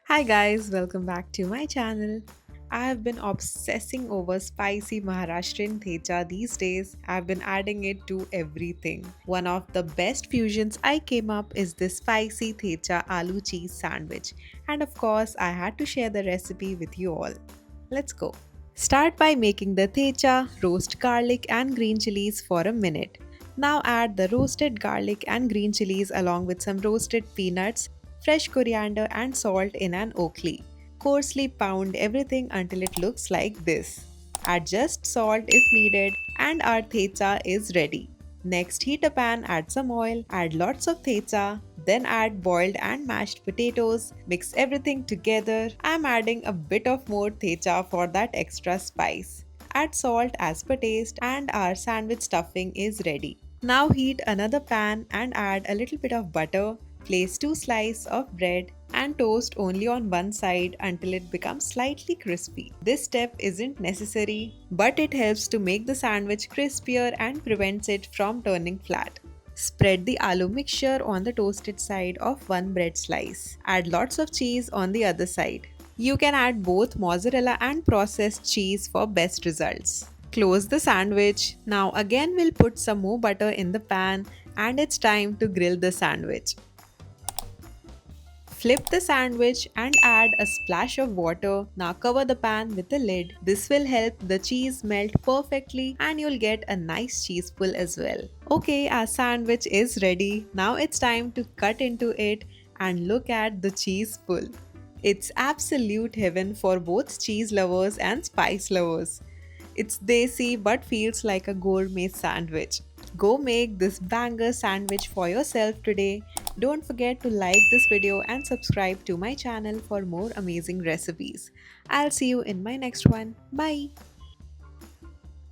Hi guys, welcome back to my channel. I have been obsessing over spicy Maharashtrian thecha these days. I've been adding it to everything. One of the best fusions I came up is this spicy Thecha Aloo cheese sandwich. And of course, I had to share the recipe with you all. Let's go. Start by making the thecha, roast garlic and green chilies for a minute. Now add the roasted garlic and green chilies along with some roasted peanuts, fresh coriander and salt in an okhli. Coarsely pound everything until it looks like this. Adjust salt if needed and our thecha is ready. Next, heat a pan, add some oil, add lots of thecha, then add boiled and mashed potatoes, mix everything together. I'm adding a bit of more thecha for that extra spice. Add salt as per taste and our sandwich stuffing is ready. Now heat another pan and add a little bit of butter. Place 2 slices of bread and toast only on one side until it becomes slightly crispy. This step isn't necessary, but it helps to make the sandwich crispier and prevents it from turning flat. Spread the aloo mixture on the toasted side of one bread slice. Add lots of cheese on the other side. You can add both mozzarella and processed cheese for best results. Close the sandwich. Now again we'll put some more butter in the pan and it's time to grill the sandwich. Flip the sandwich and add a splash of water. Now cover the pan with a lid. This will help the cheese melt perfectly and you'll get a nice cheese pull as well. Okay, our sandwich is ready. Now it's time to cut into it and look at the cheese pull. It's absolute heaven for both cheese lovers and spice lovers. It's desi but feels like a gourmet sandwich. Go make this banger sandwich for yourself today. Don't forget to like this video and subscribe to my channel for more amazing recipes. I'll see you in my next one. Bye.